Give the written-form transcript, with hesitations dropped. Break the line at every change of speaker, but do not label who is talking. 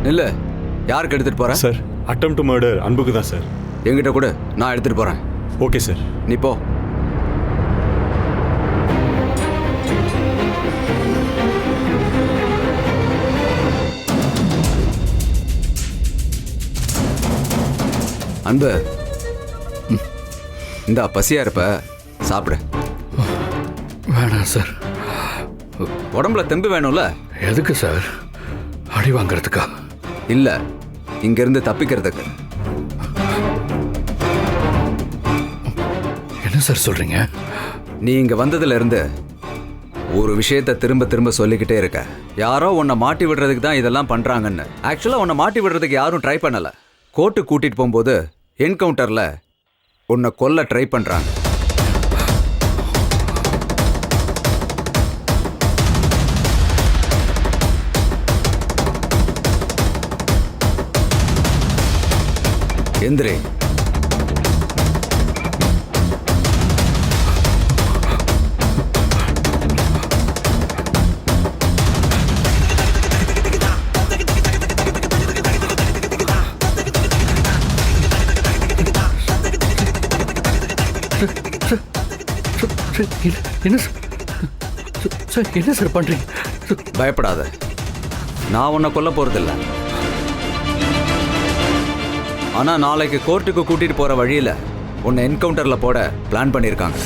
இல்ல, யாருக்கு எடுத்துட்டு போற?
சார் அட்டெம்ப்ட் மர்டர் அன்புக்கு தான் சார்.
என்கிட்ட கூட, நான் எடுத்துட்டு போறேன்.
Okay sir.
நீ போ. அன்பு, இந்த பசியா இருப்ப, சாப்பிடு.
வேணாம் சார்.
உடம்புல தெம்பு வேணும்ல?
எதுக்கு சார்? அடி வாங்கிறதுக்கா?
இல்ல, இங்கிருந்து தப்பிக்கிறதுக்கு.
என்ன சார் சொல்றீங்க?
நீ இங்க வந்ததுல இருந்து ஒரு விஷயத்த திரும்ப திரும்ப சொல்லிக்கிட்டே இருக்க. யாரோ உன்னை மாட்டி விடுறதுக்கு தான் இதெல்லாம் பண்றாங்கன்னு. ஆக்சுவலா உன்னை மாட்டி விடுறதுக்கு யாரும் ட்ரை பண்ணல. கோர்ட்டு கூட்டிட்டு போகும்போது என்கவுண்டர்ல உன்னை கொல்ல ட்ரை பண்றாங்க. எந்திரி.
என்ன சார்? என்ன சார் பண்றீங்க?
பயப்படாத, நான் உன்னை கொல்ல போறதில்ல. ஆனா நாளைக்கு கோர்ட்டுக்கு கூட்டிட்டு போற வழியில உன்னை என்கவுண்டர்ல போட பிளான் பண்ணியிருக்காங்க.